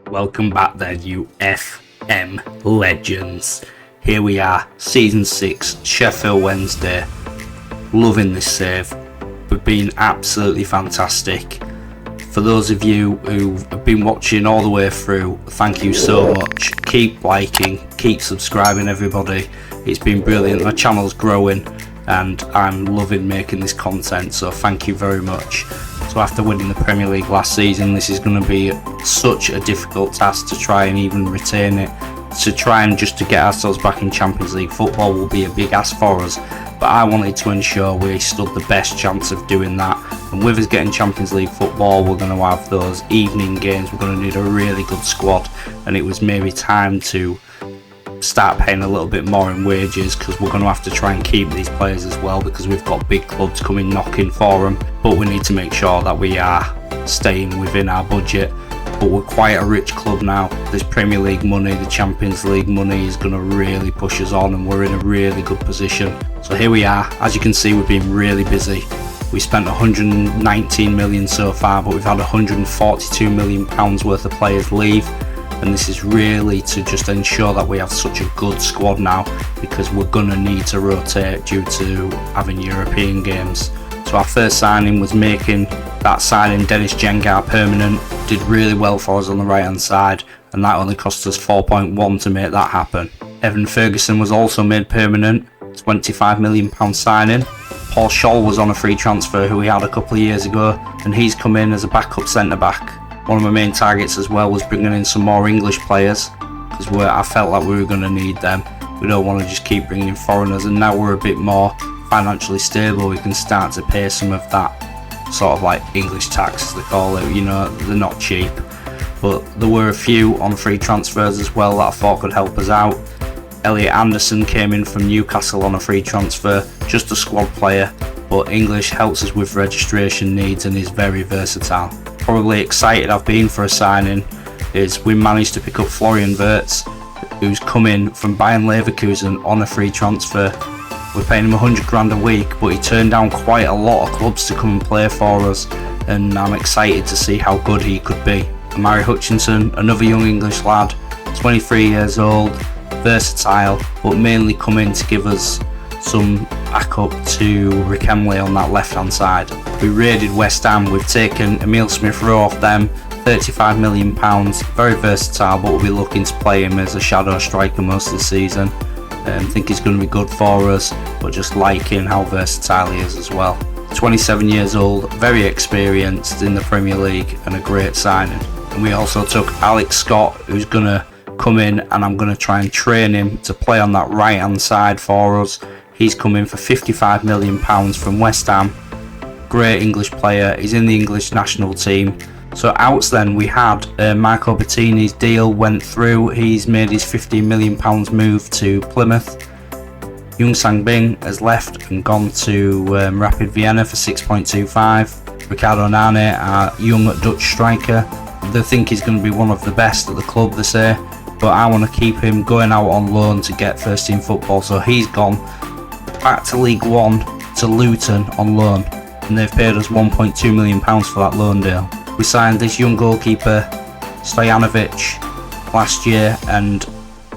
Welcome back then, you FM legends. Here we are, Season 6, Sheffield Wednesday. Loving this save. We've been absolutely fantastic. For those of you who have been watching all the way through, thank you so much. Keep liking, keep subscribing everybody. It's been brilliant, my channel's growing and I'm loving making this content, so thank you very much. So after winning the Premier League last season, this is going to be such a difficult task to try and even retain it. To try and just to get ourselves back in Champions League football will be a big ask for us, but I wanted to ensure we stood the best chance of doing that. And with us getting Champions League football, we're going to have those evening games, we're going to need a really good squad, and it was maybe time to start paying a little bit more in wages, because we're going to have to try and keep these players as well, because we've got big clubs coming knocking for them, but we need to make sure that we are staying within our budget. But we're quite a rich club now. This Premier League money, the Champions League money is going to really push us on, and we're in a really good position. So here we are. As you can see, we've been really busy. We spent 119 million so far, but we've had 142 million pounds worth of players leave. And this is really to just ensure that we have such a good squad now, because we're going to need to rotate due to having European games. So our first signing was making that signing Dennis Jengar permanent. Did really well for us on the right hand side, and that only cost us 4.1 to make that happen. Evan Ferguson was also made permanent, £25 million signing. Paul Scholl was on a free transfer who we had a couple of years ago, and he's come in as a backup centre back. One of my main targets as well was bringing in some more English players, because I felt like we were going to need them. We don't want to just keep bringing in foreigners, and now we're a bit more financially stable, we can start to pay some of that sort of like English tax as they call it. You know, they're not cheap, but there were a few on free transfers as well that I thought could help us out. Elliot Anderson came in from Newcastle on a free transfer, just a squad player, but English helps us with registration needs and is very versatile. Probably excited I've been for a signing is we managed to pick up Florian Wirtz, who's come in from Bayern Leverkusen on a free transfer. We're paying him 100 grand a week, but he turned down quite a lot of clubs to come and play for us, and I'm excited to see how good he could be. Amari Hutchinson, another young English lad, 23 years old, versatile, but mainly come in to give us some backup to Rick Emley on that left hand side. We raided West Ham, we've taken Emile Smith-Rowe off them, £35 million, very versatile, but we'll be looking to play him as a shadow striker most of the season. I think he's going to be good for us, but just liking how versatile he is as well. 27 years old, very experienced in the Premier League, and a great signing. And we also took Alex Scott, who's going to come in, and I'm going to try and train him to play on that right hand side for us. He's come in for £55 million from West Ham. Great English player, he's in the English national team. So outs then, we had Marco Bettini's deal went through. He's made his £15 million move to Plymouth. Young Sang Bing has left and gone to Rapid Vienna for 6.25. Ricardo Nane, our young Dutch striker. They think he's going to be one of the best at the club, they say, but I want to keep him going out on loan to get first team football. So he's gone back to League One to Luton on loan, and they've paid us £1.2 million for that loan deal. We signed this young goalkeeper, Stojanovic, last year, and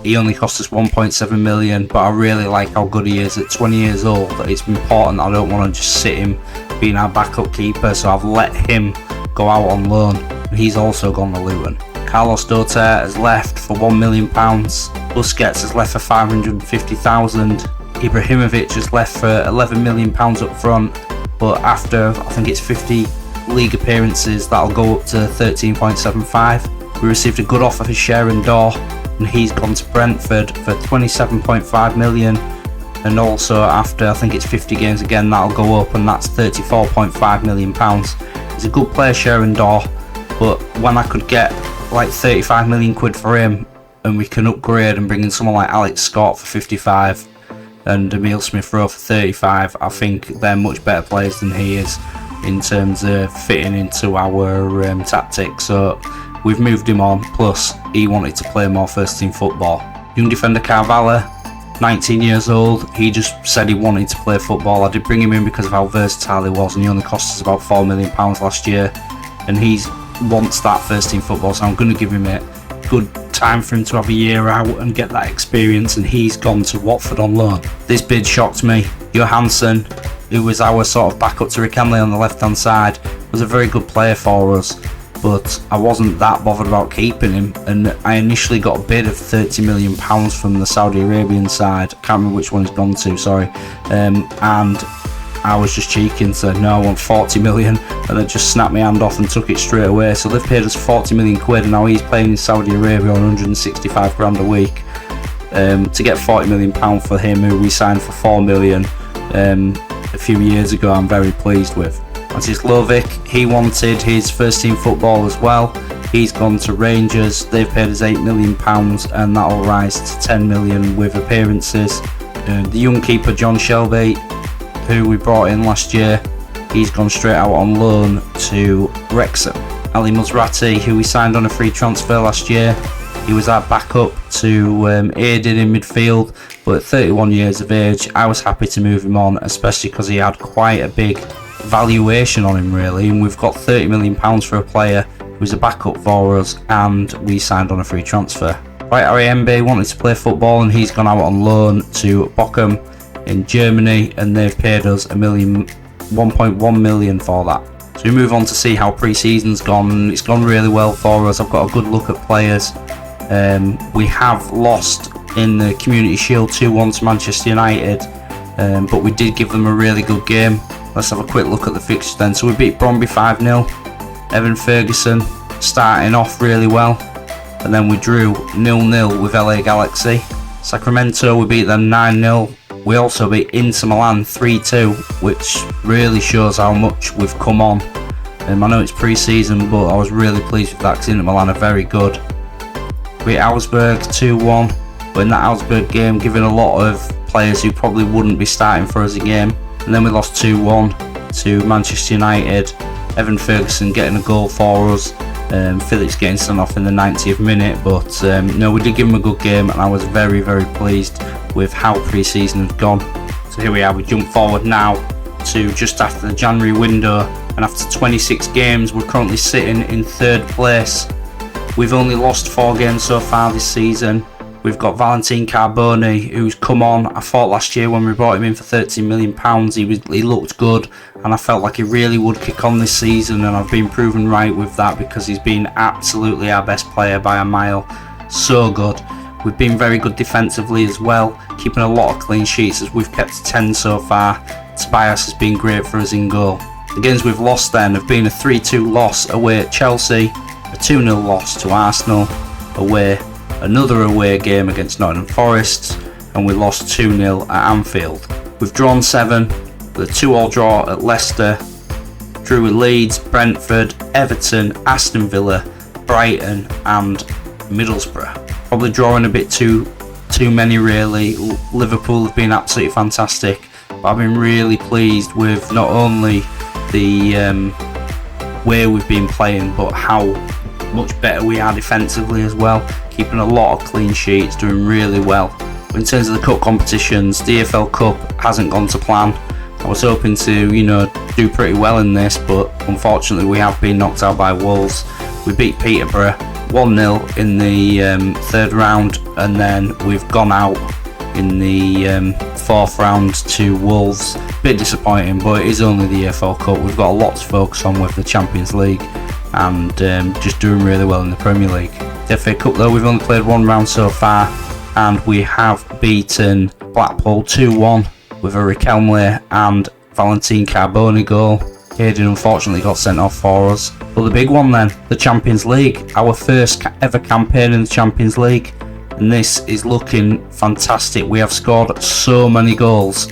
he only cost us 1.7 million, but I really like how good he is at 20 years old. It's important, I don't want to just sit him being our backup keeper, so I've let him go out on loan, and he's also gone to Luton. Carlos Doter has left for £1 million, Busquets has left for 550,000, Ibrahimovic has left for £11 million up front, but after I think it's 50 league appearances that'll go up to 13.75. We received a good offer for Sharon Daw, and he's gone to Brentford for 27.5 million, and also after I think it's 50 games again that'll go up, and that's 34.5 million pounds. He's a good player, Sharon Daw, but when I could get like 35 million quid for him, and we can upgrade and bring in someone like Alex Scott for 55 and Emile Smith-Rowe for 35, I think they're much better players than he is in terms of fitting into our tactics. So we've moved him on, plus he wanted to play more first team football. Young defender Carvalho, 19 years old, he just said he wanted to play football. I did bring him in because of how versatile he was, and he only cost us about £4 million last year, and he wants that first team football, so I'm going to give him it. good time for him to have a year out and get that experience, and he's gone to Watford on loan. This bid shocked me. Johansson, who was our sort of backup to Rick-Emley on the left hand side, was a very good player for us, but I wasn't that bothered about keeping him, and I initially got a bid of £30 million from the Saudi Arabian side. I can't remember which one it's gone to, sorry, and I was just cheeky and said no, I want 40 million, and they just snapped my hand off and took it straight away. So they've paid us 40 million quid, and now he's playing in Saudi Arabia on 165 grand a week. To get 40 million pound for him, who we signed for 4 million a few years ago, I'm very pleased with. Lovic, he wanted his first team football as well. He's gone to Rangers. They've paid us £8 million, and that'll rise to 10 million with appearances. The young keeper John Shelby, who we brought in last year, he's gone straight out on loan to Wrexham. Ali Musrati, who we signed on a free transfer last year, he was our backup to Aiden in midfield, but at 31 years of age, I was happy to move him on, especially because he had quite a big valuation on him really, and we've got £30 million for a player who's a backup for us, and we signed on a free transfer. Right, Ariembe wanted to play football, and he's gone out on loan to Bochum in Germany, and they've paid us £1.1 million for that. So we move on to see how pre-season's gone, and it's gone really well for us. I've got a good look at players. We have lost in the Community Shield 2-1 to Manchester United, but we did give them a really good game. Let's have a quick look at the fixtures then. So we beat Bromby 5-0, Evan Ferguson starting off really well, and then we drew 0-0 with LA Galaxy. Sacramento, we beat them 9-0. We also beat Inter Milan 3-2, which really shows how much we've come on. I know it's pre-season, but I was really pleased with that because Inter Milan are very good. We beat Augsburg 2-1, but in that Augsburg game, giving a lot of players who probably wouldn't be starting for us a game. And then we lost 2-1 to Manchester United. Evan Ferguson getting a goal for us. Phillips getting sent off in the 90th minute, but no, we did give him a good game, and I was very, very pleased with how pre-season had gone. So here we are, we jump forward now to just after the January window, and after 26 games we're currently sitting in 3rd place. We've only lost 4 games so far this season. We've got Valentin Carboni, who's come on. I thought last year when we brought him in for £13 million, he looked good, and I felt like he really would kick on this season, and I've been proven right with that because he's been absolutely our best player by a mile. So good. We've been very good defensively as well, keeping a lot of clean sheets as we've kept 10 so far. Tobias has been great for us in goal. The games we've lost then have been a 3-2 loss away at Chelsea, a 2-0 loss to Arsenal away, another away game against Nottingham Forest, and we lost 2-0 at Anfield. We've drawn 7, with a 2-2 draw at Leicester, drew with Leeds, Brentford, Everton, Aston Villa, Brighton and Middlesbrough. Probably drawing a bit too many really. Liverpool have been absolutely fantastic, but I've been really pleased with not only the way we've been playing, but how much better we are defensively as well, keeping a lot of clean sheets, doing really well. In terms of the cup competitions, the EFL Cup hasn't gone to plan. I was hoping to, do pretty well in this, but unfortunately we have been knocked out by Wolves. We beat Peterborough 1-0 in the 3rd round, and then we've gone out in the 4th round to Wolves. Bit disappointing, but it is only the EFL Cup. We've got a lot to focus on with the Champions League, and just doing really well in the Premier League. The FA Cup though, we've only played 1 round so far, and we have beaten Blackpool 2-1 with a Rick-Emley and Valentin Carboni goal. Hayden unfortunately got sent off for us. But the big one then, the Champions League, our first ever campaign in the Champions League, and this is looking fantastic. We have scored so many goals.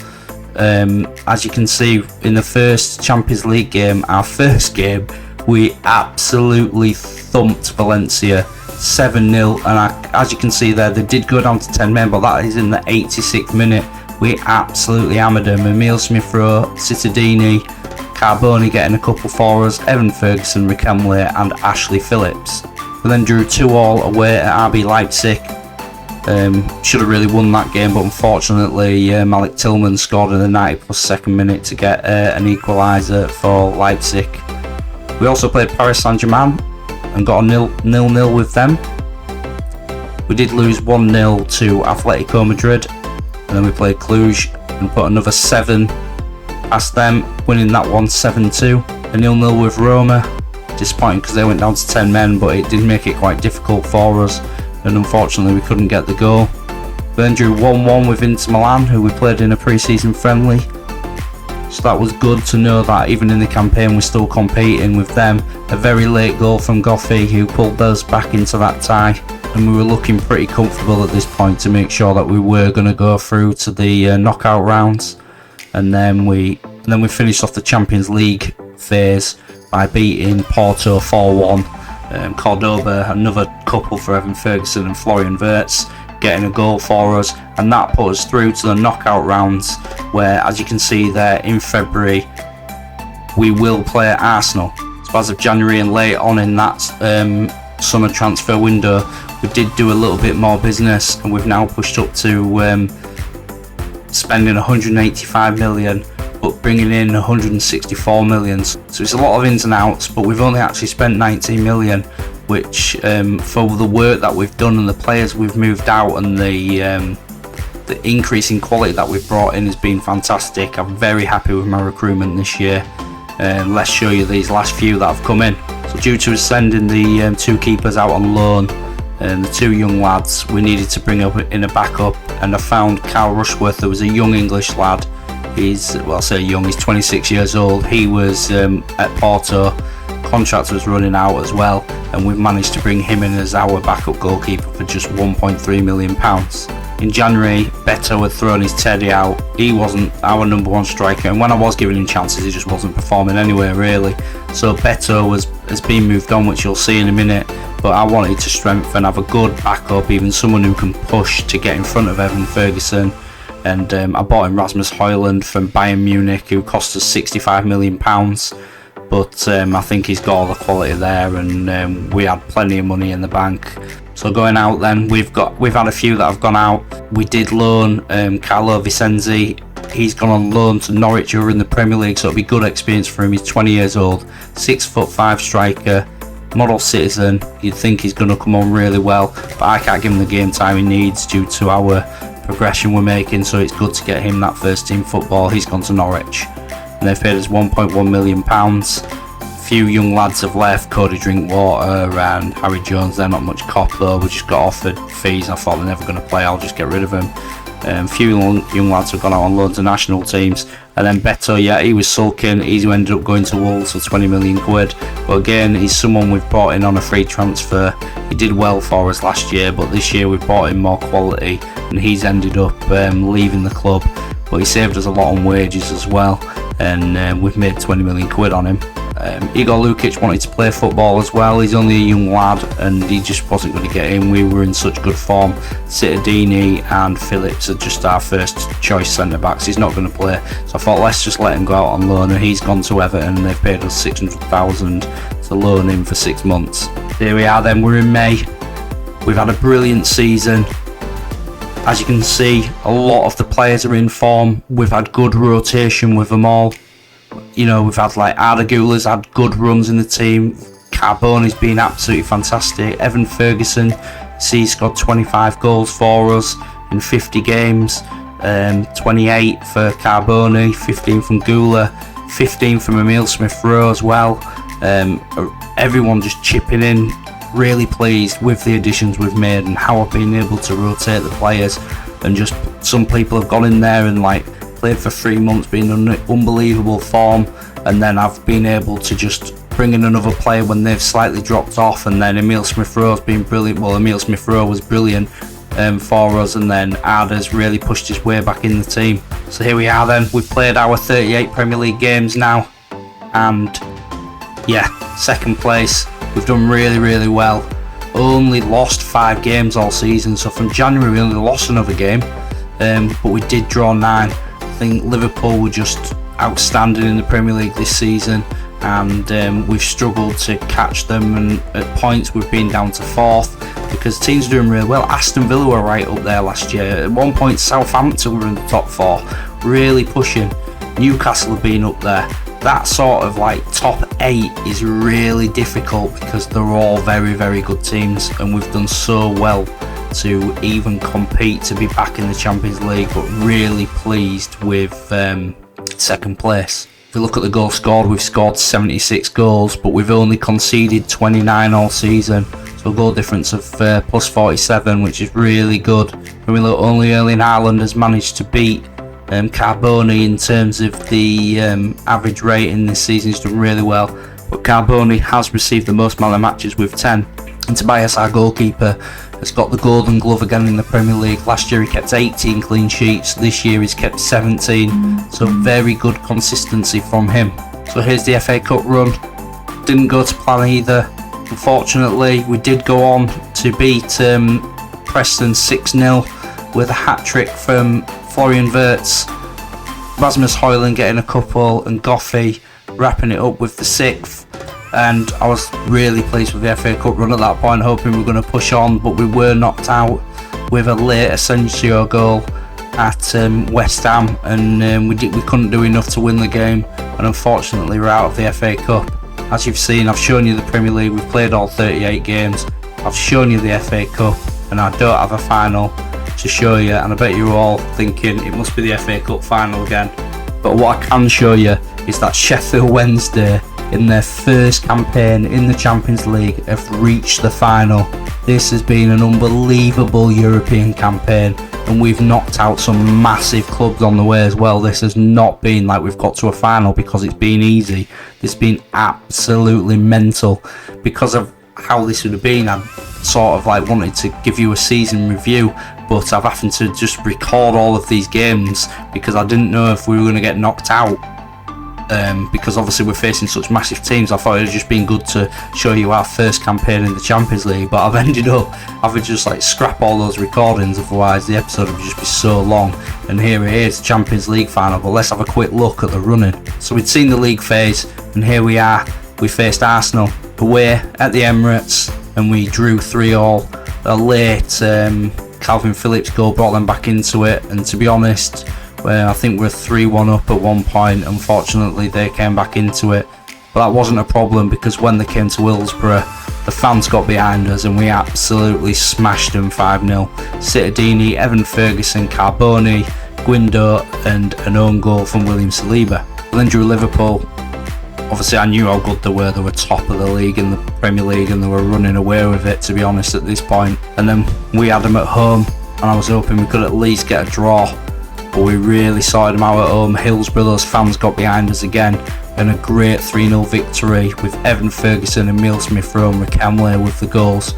As you can see, in the first Champions League game, our first game, we absolutely thumped Valencia 7-0, and as you can see there, they did go down to 10 men, but that is in the 86th minute. We absolutely hammered them. Emile Smith-Rowe, Cittadini, Carboni getting a couple for us, Evan Ferguson, Rick-Emley and Ashley Phillips. We then drew 2-2 away at RB Leipzig. Should have really won that game, but unfortunately Malik Tillman scored in the 90+2nd minute to get an equaliser for Leipzig. We also played Paris Saint-Germain and got a 0-0 with them. We did lose 1-0 to Atletico Madrid, and then we played Cluj and put another 7 past them, winning that one 7-2. A 0-0 with Roma, disappointing because they went down to 10 men, but it did make it quite difficult for us, and unfortunately we couldn't get the goal. Then drew 1-1 with Inter Milan, who we played in a pre-season friendly. So that was good to know that even in the campaign we're still competing with them. A very late goal from Goffey, who pulled us back into that tie, and we were looking pretty comfortable at this point to make sure that we were going to go through to the knockout rounds. And then we finished off the Champions League phase by beating Porto 4-1. Cordoba, another couple for Evan Ferguson and Florian Wirtz, getting a goal for us, and that put us through to the knockout rounds, where, as you can see there, in February we will play at Arsenal. So as of January and late on in that summer transfer window, we did do a little bit more business, and we've now pushed up to spending 185 million but bringing in 164 million. So it's a lot of ins and outs, but we've only actually spent 19 million, which for the work that we've done and the players we've moved out and the increase in quality that we've brought in has been fantastic. I'm very happy with my recruitment this year. Let's show you these last few that have come in. So due to us sending the 2 keepers out on loan and the 2 young lads, we needed to bring up in a backup, and I found Carl Rushworth, who was a young English lad. He's, well, I say young, he's 26 years old. He was at Porto, contract was running out as well, and we've managed to bring him in as our backup goalkeeper for just £1.3 million. In January, Beto had thrown his teddy out. He wasn't our number 1 striker, and when I was giving him chances, he just wasn't performing anywhere really. So Beto has been moved on, which you'll see in a minute, but I wanted to strengthen, have a good backup, even someone who can push to get in front of Evan Ferguson. And I bought in Rasmus Højlund from Bayern Munich, who cost us £65 million. But I think he's got all the quality there, and we had plenty of money in the bank. So going out then, we've had a few that have gone out. We did loan Carlo Vicenzi. He's gone on loan to Norwich, who are in the Premier League, so it'll be good experience for him. He's 20 years old, 6'5" striker, model citizen. You'd think he's going to come on really well, but I can't give him the game time he needs due to our progression we're making, so it's good to get him that first team football. He's gone to Norwich, and they've paid us £1.1 million. A few young lads have left, Cody Drinkwater and Harry Jones. They're not much cop though, we just got offered fees. I thought they're never going to play, I'll just get rid of them. A few young lads have gone out on loan to national teams, and then Beto, yeah, he was sulking. He ended up going to Wolves for 20 million quid, but again, he's someone we've brought in on a free transfer. He did well for us last year, but this year we've brought in more quality, and he's ended up leaving the club, but he saved us a lot on wages as well, and we've made 20 million quid on him. Igor Lukic wanted to play football as well. He's only a young lad, and he just wasn't going to get in. We were in such good form. Cittadini and Phillips are just our first choice centre backs. He's not going to play, so I thought let's just let him go out on loan, and he's gone to Everton. They've paid us 600,000 to loan him for 6 months. Here we are then, we're in May. We've had a brilliant season. As you can see, a lot of the players are in form. We've had good rotation with them all. You know, we've had like Ardagula's had good runs in the team. Carboni's been absolutely fantastic. Evan Ferguson, he's got 25 goals for us in 50 games. 28 for Carboni, 15 from Gula, 15 from Emile Smith-Rowe as well. Everyone just chipping in. Really pleased with the additions we've made and how I've been able to rotate the players, and just some people have gone in there and like played for 3 months, been in unbelievable form, and then I've been able to just bring in another player when they've slightly dropped off, and then Emile Smith-Rowe's been brilliant. Well, Emile Smith-Rowe was brilliant for us, and then Arda's really pushed his way back in the team. So here we are then, we've played our 38 Premier League games now, and yeah, second place. We've done really well. Only lost 5 games all season, so from January we only lost another game, but we did draw 9. I think Liverpool were just outstanding in the Premier League this season, and we've struggled to catch them, and at points we've been down to 4th because teams are doing really well. Aston Villa were right up there last year. At one point Southampton were in the top 4, really pushing. Newcastle have been up there. That sort of like top 8 is really difficult because they're all very good teams, and we've done so well to even compete to be back in the Champions League, but really pleased with second place. If we look at the goals scored, we've scored 76 goals, but we've only conceded 29 all season. So a goal difference of plus 47, which is really good. When we look, only Erling Haaland has managed to beat Carboni in terms of the average rating this season. He's done really well. But Carboni has received the most man of matches with 10. And Tobias, our goalkeeper, has got the Golden Glove again in the Premier League. Last year he kept 18 clean sheets. This year he's kept 17. So very good consistency from him. So here's the FA Cup run. Didn't go to plan either. Unfortunately, we did go on to beat Preston 6-0 with a hat-trick from Florian Wirtz. Rasmus Højlund getting a couple and Goffey wrapping it up with the 6th. And I was really pleased with the FA Cup run at that point, hoping we were going to push on, but we were knocked out with a late Asensio goal at West Ham, and we couldn't do enough to win the game, and unfortunately we're out of the FA Cup. As you've seen, I've shown you the Premier League, we've played all 38 games, I've shown you the FA Cup, and I don't have a final to show you, and I bet you're all thinking it must be the FA Cup final again. But what I can show you is that Sheffield Wednesday, in their first campaign in the Champions League, have reached the final. This has been an unbelievable European campaign, and we've knocked out some massive clubs on the way as well. This has not been like we've got to a final because it's been easy. This has been absolutely mental. Because of how this would have been, I sort of like wanted to give you a season review, but I've happened to just record all of these games because I didn't know if we were going to get knocked out. Because obviously we're facing such massive teams, I thought it would just been good to show you our first campaign in the Champions League, but I've ended up having to just like scrap all those recordings, otherwise the episode would just be so long. And here it is, Champions League final, but let's have a quick look at the running. So we'd seen the league phase, and here we are. We faced Arsenal away at the Emirates, and we drew 3-3. A late Calvin Phillips goal brought them back into it, and to be honest, I think we're 3-1 up at one point. Unfortunately, they came back into it, but that wasn't a problem because when they came to Hillsborough, the fans got behind us and we absolutely smashed them 5-0. Cittadini, Evan Ferguson, Carboni, Guindo, and an own goal from William Saliba. And then drew Liverpool. Obviously, I knew how good they were. They were top of the league in the Premier League and they were running away with it, to be honest, at this point. And then we had them at home, and I was hoping we could at least get a draw. But we really sorted them out at home. Hillsborough, those fans got behind us again, and a great 3-0 victory with Evan Ferguson and Emile Smith-Rowe and Rickenley with the goals.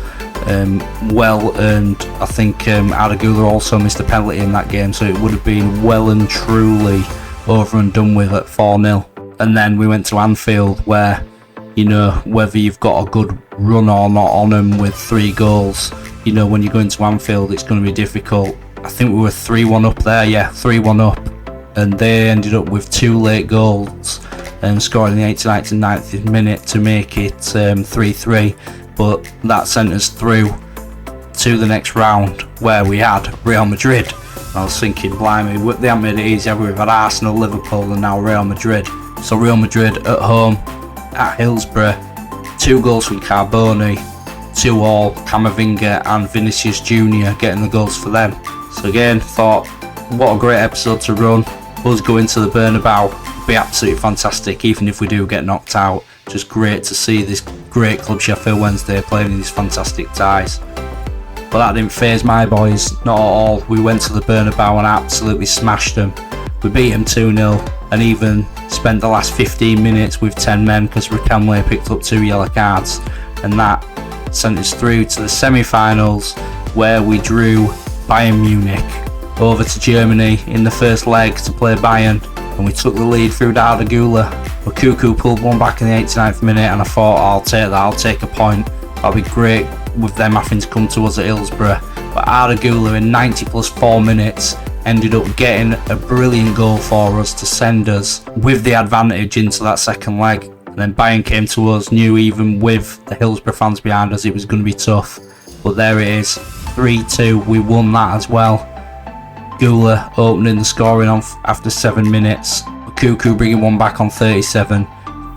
Well earned. I think Adagula also missed a penalty in that game, so it would have been well and truly over and done with at 4-0. And then we went to Anfield, where, you know, whether you've got a good run or not on them with 3 goals, you know, when you go into Anfield it's going to be difficult. I think we were 3-1 up there, 3-1 up, and they ended up with 2 late goals and scoring in the 89th and 90th minute to make it 3-3, but that sent us through to the next round where we had Real Madrid. I was thinking, blimey, they haven't made it easy. We've had Arsenal, Liverpool and now Real Madrid. So Real Madrid at home at Hillsborough, 2 goals from Carboni, 2-2, Camavinga and Vinicius Jr. getting the goals for them. So again, thought, what a great episode to run. Us going to the Bernabeu would be absolutely fantastic, even if we do get knocked out. Just great to see this great club Sheffield Wednesday playing in these fantastic ties. But that didn't faze my boys, not at all. We went to the Bernabeu and absolutely smashed them. We beat them 2-0 and even spent the last 15 minutes with 10 men because Rickenley picked up 2 yellow cards, and that sent us through to the semi-finals where we drew Bayern Munich over to Germany in the first leg to play Bayern, and we took the lead through Arda Güler. But Cuckoo pulled one back in the 89th minute, and I thought, I'll take that, I'll take a point. That'll be great with them having to come to us at Hillsborough. But Arda Güler in 90 plus 4 minutes ended up getting a brilliant goal for us to send us with the advantage into that second leg. And then Bayern came to us, knew even with the Hillsborough fans behind us it was going to be tough. But there it is, 3-2, we won that as well. Güler opening the scoring on after 7 minutes. Cuckoo bringing one back on 37.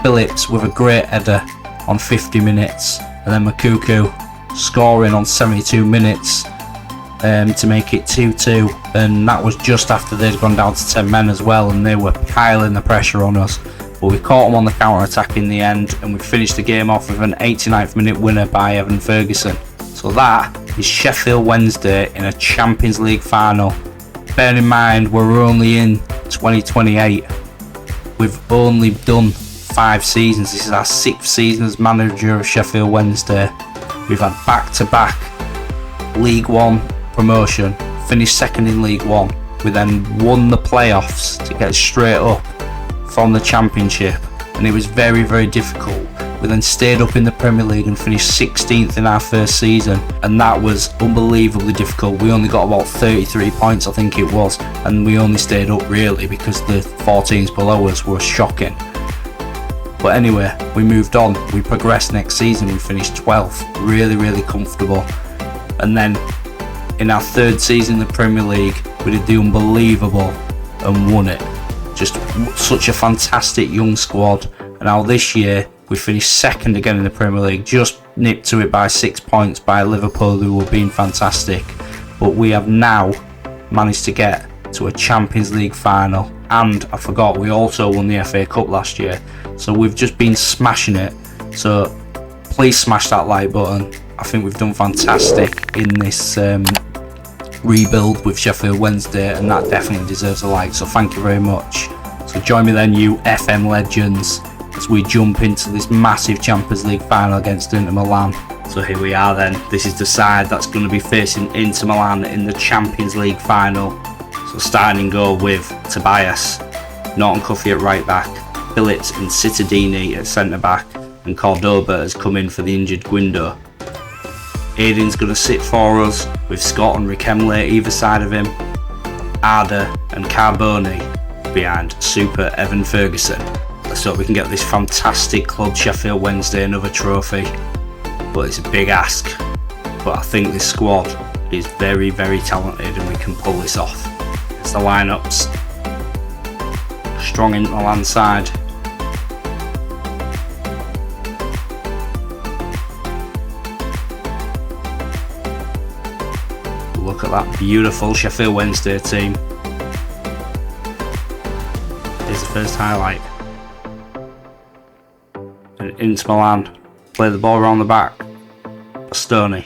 Phillips with a great header on 50 minutes. And then Makuku scoring on 72 minutes to make it 2-2, and that was just after they'd gone down to 10 men as well, and they were piling the pressure on us. But we caught them on the counter-attack in the end, and we finished the game off with an 89th minute winner by Evan Ferguson. So that is Sheffield Wednesday in a Champions League final. Bear in mind, we're only in 2028. We've only done 5 seasons. This is our 6th season as manager of Sheffield Wednesday. We've had back-to-back League One promotion, finished second in League One. We then won the playoffs to get straight up from the Championship, and it was very, very difficult. We then stayed up in the Premier League and finished 16th in our first season, and that was unbelievably difficult. We only got about 33 points, I think it was, and we only stayed up really because the 4 teams below us were shocking. But anyway, we moved on, we progressed next season, we finished 12th, really, really comfortable. And then in our 3rd season in the Premier League, we did the unbelievable and won it. Just such a fantastic young squad. And now this year we finished 2nd again in the Premier League, just nipped to it by 6 points by Liverpool, who were being fantastic. But we have now managed to get to a Champions League final, and I forgot, we also won the FA Cup last year. So we've just been smashing it. So please smash that like button. I think we've done fantastic in this rebuild with Sheffield Wednesday, and that definitely deserves a like, so thank you very much. So join me then, you FM legends, as we jump into this massive Champions League final against Inter Milan. So here we are then, this is the side that's going to be facing Inter Milan in the Champions League final. So starting in goal with Tobias, Norton Cuffy at right back, Phillips and Cittadini at centre back, and Cordoba has come in for the injured Guindo. Aiden's going to sit for us with Scott and Rikemle either side of him, Arda and Carboni behind Super Evan Ferguson. Let's hope we can get this fantastic club Sheffield Wednesday another trophy, but it's a big ask. But I think this squad is very, very talented and we can pull this off. It's the lineups. Strong in the land side. Look at that beautiful Sheffield Wednesday team. Here's the first highlight. And Inter Milan play the ball around the back. Bastoni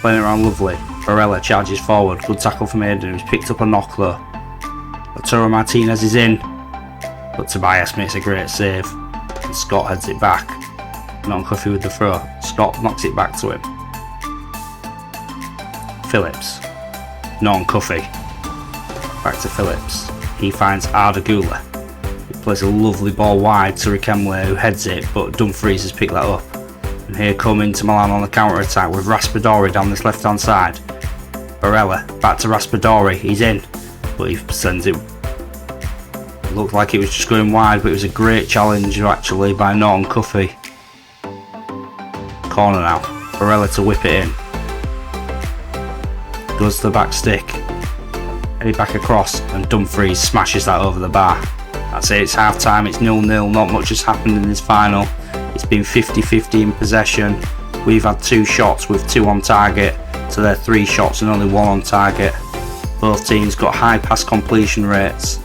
playing it around lovely. Barella charges forward. Good tackle from Aiden, who's picked up a knock though. Arturo Martinez is in, but Tobias makes a great save. And Scott heads it back. Norton Cuffy with the throw. Scott knocks it back to him. Phillips, Norton Cuffy, back to Phillips. He finds Arda Gula. He plays a lovely ball wide to Rikemle, who heads it, but Dumfries has picked that up. And here come Inter Milan on the counter attack with Raspadori down this left hand side. Barella back to Raspadori. He's in, but he sends it. Looked like it was just going wide, but it was a great challenge actually by Norton Cuffy. Corner now. Barella to whip it in. Goes to the back stick, headed back across, and Dumfries smashes that over the bar. That's it, it's half time, it's 0-0, not much has happened in this final. It's been 50-50 in possession. We've had 2 shots with 2 on target to their 3 shots and only 1 on target. Both teams got high pass completion rates,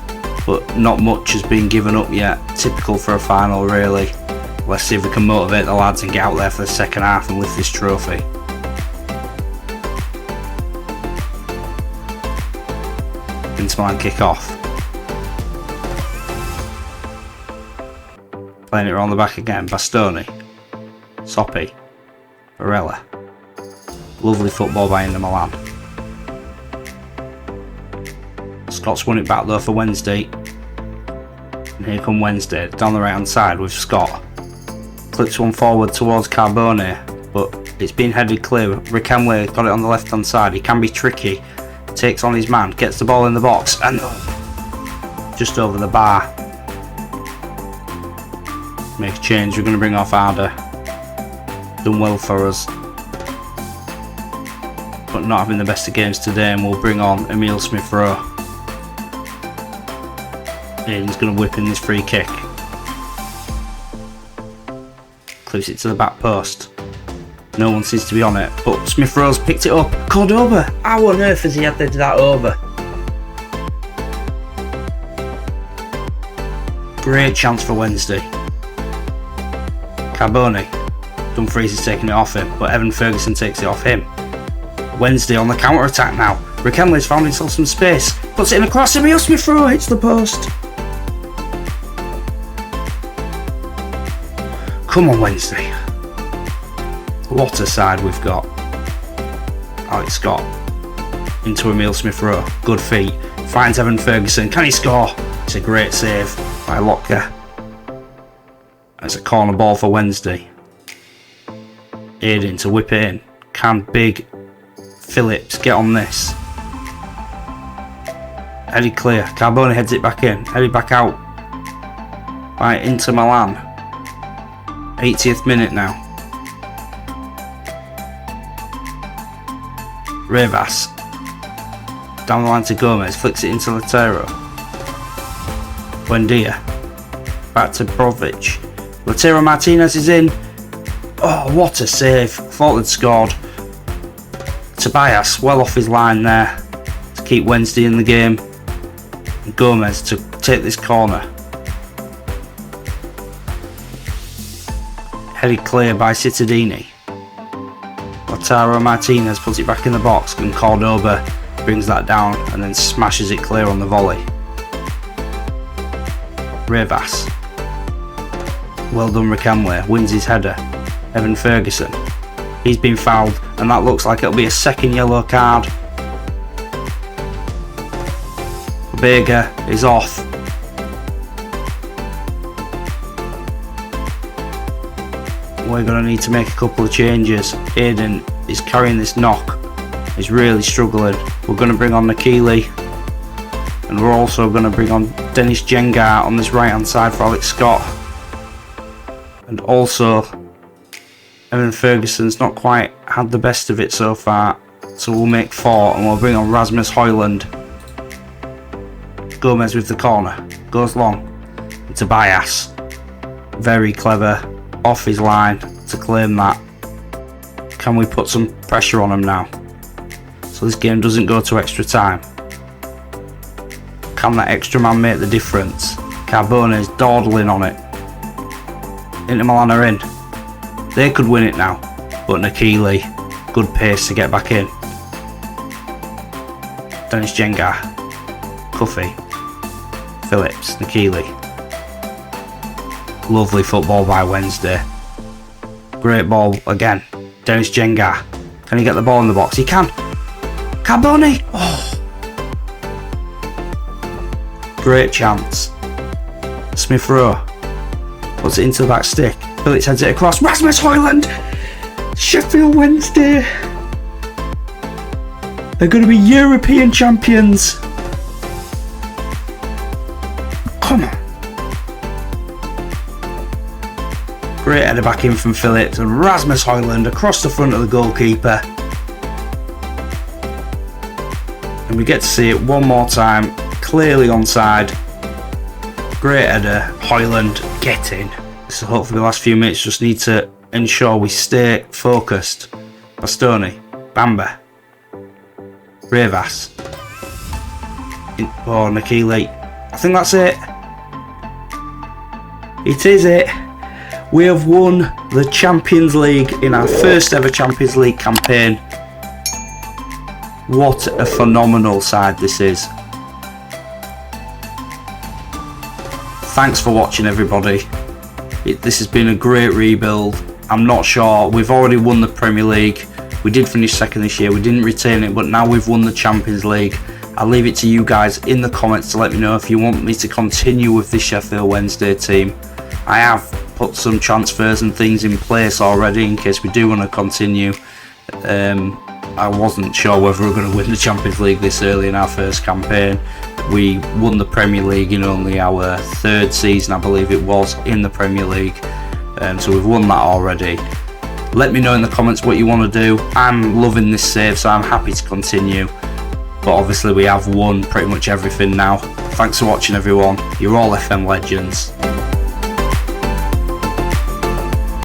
but not much has been given up yet, typical for a final really. Let's see if we can motivate the lads and get out there for the second half and lift this trophy. Inter Milan kick off. Playing it around the back again. Bastoni. Soppy. Barella. Lovely football by Inter Milan. Scott's won it back though for Wednesday. And here come Wednesday down the right hand side with Scott. Clips one forward towards Carboni, but it's been headed clear. Rikemle got it on the left hand side. He can be tricky. Takes on his man, gets the ball in the box, and just over the bar. Make a change, we're going to bring off Arda. Done well for us, but not having the best of games today, and we'll bring on Emile Smith-Rowe. Aiden's going to whip in this free kick. Clips it to the back post. No one seems to be on it, but Smith Rowe's picked it up. Cordoba, how on earth has he headed that over? Great chance for Wednesday. Carboni. Dumfries is taking it off him, but Evan Ferguson takes it off him. Wednesday on the counter-attack now. Riquelme's found himself some space. Puts it in across him. Smith Rowe hits the post. Come on, Wednesday. What a side we've got. Alex Scott into Emile Smith Rowe. Good feet. Finds Evan Ferguson. Can he score? It's a great save by Lotka. It's a corner ball for Wednesday. Aiden to whip it in. Can big Phillips get on this? Headed clear. Carboni heads it back in. Headed back out by Inter Milan. 80th minute now. Rivas down the line to Gomez. Flicks it into Latero. Buendia. Back to Brovic. Latero Martinez is in. Oh, what a save. Thought they'd scored. Tobias well off his line there to keep Wednesday in the game. And Gomez to take this corner. Headed clear by Cittadini. Lautaro Martinez puts it back in the box and Cordoba brings that down and then smashes it clear on the volley. Rivas. Well done Riquelme, wins his header. Evan Ferguson. He's been fouled and that looks like it'll be a second yellow card. Bega is off. We're going to need to make a couple of changes. Aiden is carrying this knock. He's really struggling. We're going to bring on Nakili. And we're also going to bring on Dennis Jengar on this right hand side for Alex Scott. And also, Evan Ferguson's not quite had the best of it so far. So we'll make 4 and we'll bring on Rasmus Højlund. Gomez with the corner. Goes long. And Tobias. Very clever. Off his line to claim that. Can we put some pressure on him now? So this game doesn't go to extra time. Can that extra man make the difference? Carboni is dawdling on it. Inter Milan are in. They could win it now. But Nakili, good pace to get back in. Dennis Jengar. Cuffy. Phillips. Nakili. Lovely football by Wednesday. Great ball again. Dennis Jengar. Can he get the ball in the box? He can. Carboni. Oh. Great chance. Smith Rowe. Puts it into the back stick. Phillips heads it across. Rasmus Højlund. Sheffield Wednesday. They're going to be European champions. Come on. Great header back in from Phillips and Rasmus Højlund across the front of the goalkeeper. And we get to see it one more time, clearly onside. Great header, Højlund, get in. So hopefully the last few minutes just need to ensure we stay focused. Bastoni, Bamba, Rivas, Nakili. I think that's it. It is it. We have won the Champions League in our first ever Champions League campaign. What a phenomenal side this is. Thanks for watching everybody. This has been a great rebuild. I'm not sure, we've already won the Premier League. We did finish second this year, we didn't retain it, but now we've won the Champions League. I'll leave it to you guys in the comments to let me know if you want me to continue with the Sheffield Wednesday team. I have put some transfers and things in place already in case we do want to continue. I wasn't sure whether we were going to win the Champions League this early in our first campaign. We won the Premier League in only our 3rd season, I believe it was, in the Premier League. So we've won that already. Let me know in the comments what you want to do. I'm loving this save, so I'm happy to continue. But obviously we have won pretty much everything now. Thanks for watching everyone. You're all FM legends.